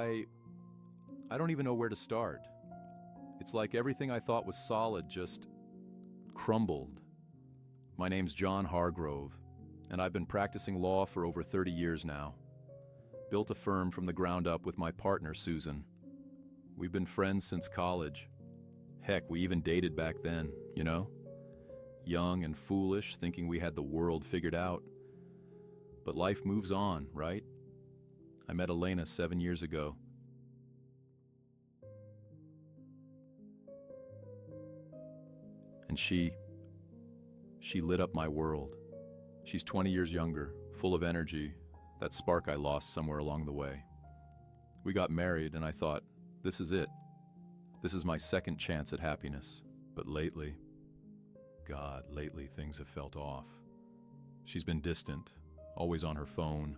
I don't even know where to start. It's like everything I thought was solid just crumbled. My name's John Hargrove, and I've been practicing law for over 30 years now. Built a firm from the ground up with my partner, Susan. We've been friends since college. Heck, we even dated back then, you know? Young and foolish, thinking we had the world figured out. But life moves on, right? I met Elena 7 years ago. And she lit up my world. She's 20 years younger, full of energy, that spark I lost somewhere along the way. We got married and I thought, this is it. This is my second chance at happiness. But lately things have felt off. She's been distant, always on her phone,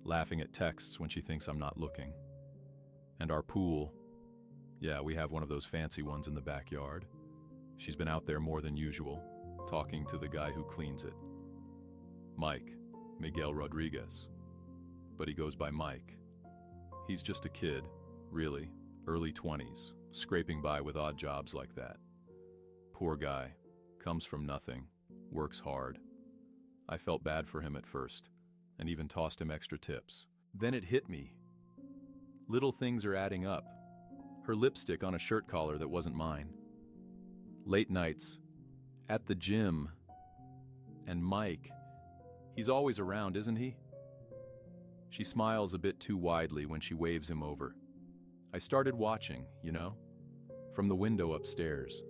laughing at texts when she thinks I'm not looking. And our pool, yeah, we have one of those fancy ones in the backyard. She's been out there more than usual, talking to the guy who cleans it. Mike, Miguel Rodriguez. But he goes by Mike. He's just a kid, really, early 20s, scraping by with odd jobs like that. Poor guy, comes from nothing, works hard. I felt bad for him at first, and even tossed him extra tips. Then it hit me. Little things are adding up. Her lipstick on a shirt collar that wasn't mine. Late nights, at the gym, and Mike, he's always around, isn't he? She smiles a bit too widely when she waves him over. I started watching, you know, from the window upstairs.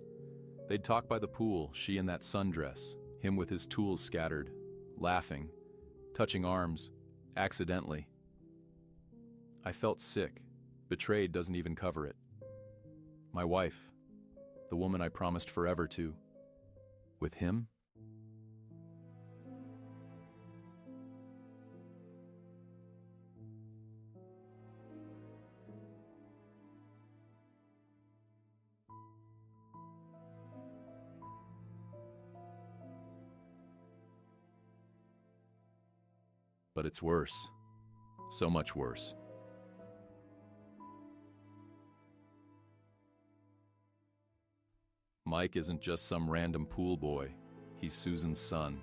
They'd talk by the pool, she in that sundress, him with his tools scattered, laughing, touching arms, accidentally. I felt sick. Betrayed doesn't even cover it. My wife, the woman I promised forever to, with him? But it's worse. So much worse. Mike isn't just some random pool boy. He's Susan's son.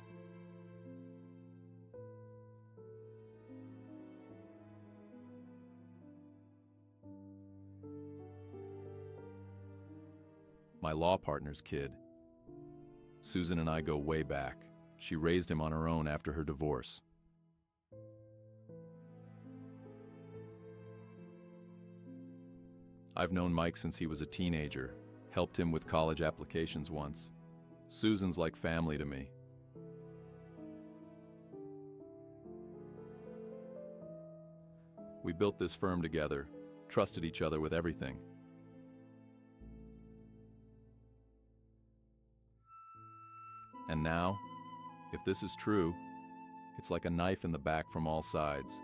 My law partner's kid. Susan and I go way back. She raised him on her own after her divorce. I've known Mike since he was a teenager, helped him with college applications once. Susan's like family to me. We built this firm together, trusted each other with everything. And now, if this is true, it's like a knife in the back from all sides.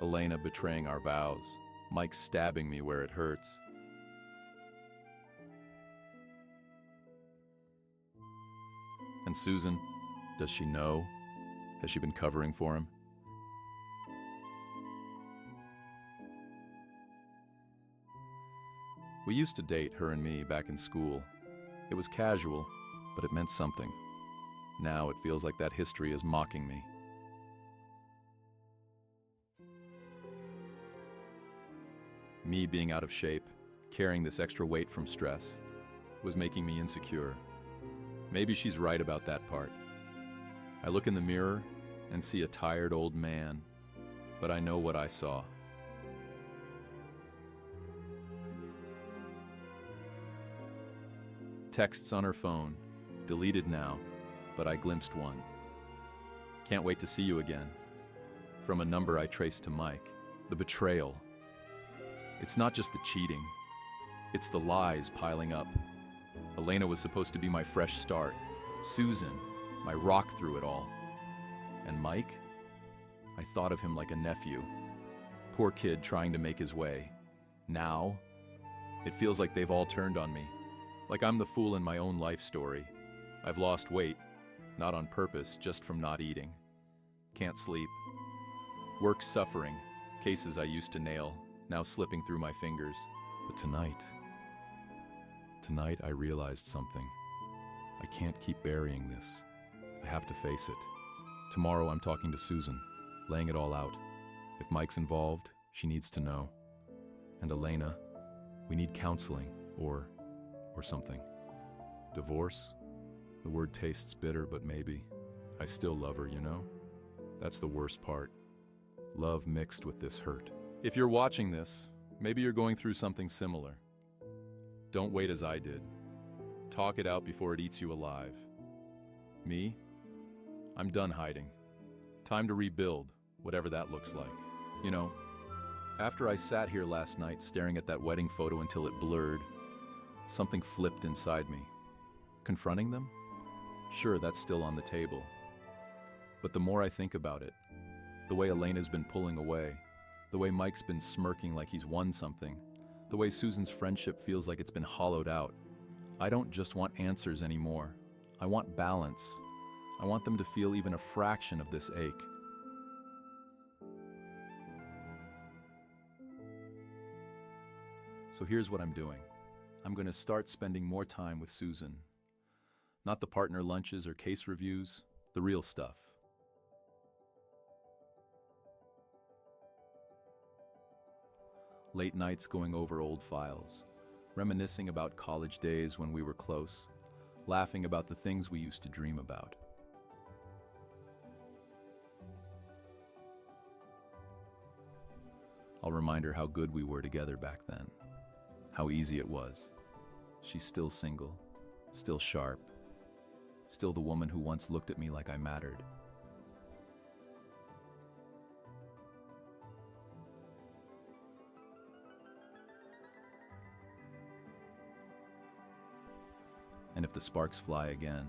Elena betraying our vows, Mike stabbing me where it hurts. And Susan, does she know? Has she been covering for him? We used to date, her and me, back in school. It was casual, but it meant something. Now it feels like that history is mocking me. Me being out of shape, carrying this extra weight from stress, was making me insecure. Maybe she's right about that part. I look in the mirror and see a tired old man, but I know what I saw. Texts on her phone, deleted now, but I glimpsed one. Can't wait to see you again. From a number I traced to Mike. The betrayal. It's not just the cheating, it's the lies piling up. Elena was supposed to be my fresh start. Susan, my rock through it all. And Mike? I thought of him like a nephew. Poor kid trying to make his way. Now, it feels like they've all turned on me. Like I'm the fool in my own life story. I've lost weight, not on purpose, just from not eating. Can't sleep. Work suffering. Cases I used to nail, now slipping through my fingers. But tonight I realized something. I can't keep burying this. I have to face it. Tomorrow I'm talking to Susan, laying it all out. If Mike's involved, she needs to know. And Elena, we need counseling, or something. Divorce? The word tastes bitter, but maybe. I still love her, you know? That's the worst part. Love mixed with this hurt. If you're watching this, maybe you're going through something similar. Don't wait as I did. Talk it out before it eats you alive. Me? I'm done hiding. Time to rebuild, whatever that looks like. You know, after I sat here last night staring at that wedding photo until it blurred, something flipped inside me. Confronting them? Sure, that's still on the table. But the more I think about it, the way Elena's been pulling away, the way Mike's been smirking like he's won something, the way Susan's friendship feels like it's been hollowed out, I don't just want answers anymore. I want balance. I want them to feel even a fraction of this ache. So here's what I'm doing. I'm going to start spending more time with Susan. Not the partner lunches or case reviews, the real stuff. Late nights going over old files, reminiscing about college days when we were close, laughing about the things we used to dream about. I'll remind her how good we were together back then, how easy it was. She's still single, still sharp, still the woman who once looked at me like I mattered. And if the sparks fly again,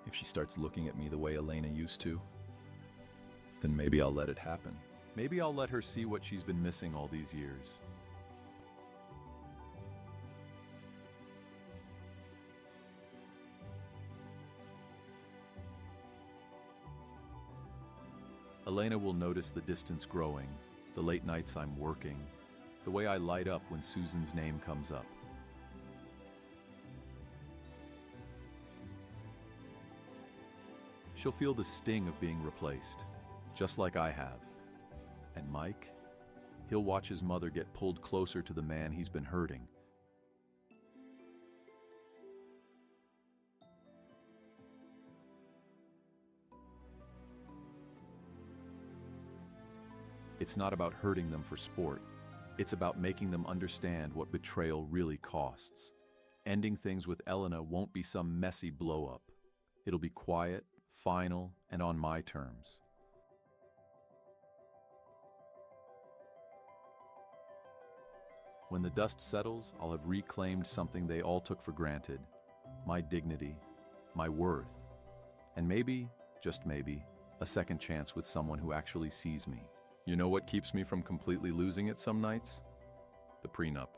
if she starts looking at me the way Elena used to, then maybe I'll let it happen. Maybe I'll let her see what she's been missing all these years. Elena will notice the distance growing, the late nights I'm working, the way I light up when Susan's name comes up. She'll feel the sting of being replaced, just like I have. And Mike, he'll watch his mother get pulled closer to the man he's been hurting. It's not about hurting them for sport. It's about making them understand what betrayal really costs. Ending things with Elena won't be some messy blow-up. It'll be quiet, final, and on my terms. When the dust settles, I'll have reclaimed something they all took for granted. My dignity, my worth, and maybe, just maybe, a second chance with someone who actually sees me. You know what keeps me from completely losing it some nights? The prenup.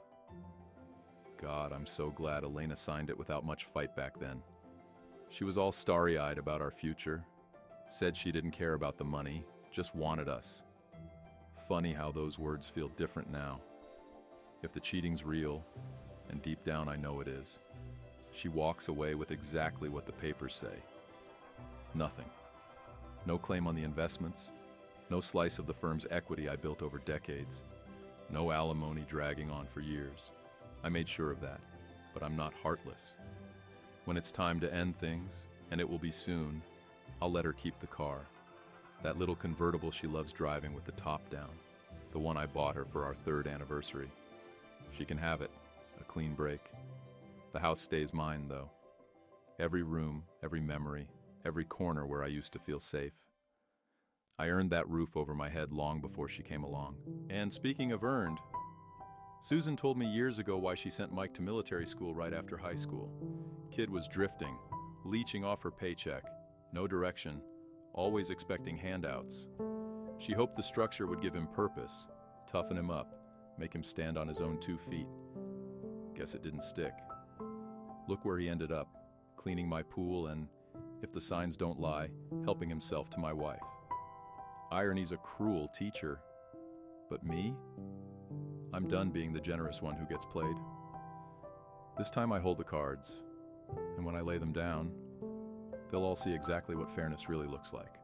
God, I'm so glad Elena signed it without much fight back then. She was all starry-eyed about our future, said she didn't care about the money, just wanted us. Funny how those words feel different now. If the cheating's real, and deep down I know it is, she walks away with exactly what the papers say. Nothing. No claim on the investments, no slice of the firm's equity I built over decades, no alimony dragging on for years. I made sure of that, but I'm not heartless. When it's time to end things, and it will be soon, I'll let her keep the car. That little convertible she loves driving with the top down, the one I bought her for our 3rd anniversary. She can have it, a clean break. The house stays mine, though. Every room, every memory, every corner where I used to feel safe. I earned that roof over my head long before she came along. And speaking of earned, Susan told me years ago why she sent Mike to military school right after high school. Kid was drifting, leeching off her paycheck, no direction, always expecting handouts. She hoped the structure would give him purpose, toughen him up, make him stand on his own 2 feet. Guess it didn't stick. Look where he ended up, cleaning my pool and, if the signs don't lie, helping himself to my wife. Irony's a cruel teacher. But me? I'm done being the generous one who gets played. This time I hold the cards, and when I lay them down, they'll all see exactly what fairness really looks like.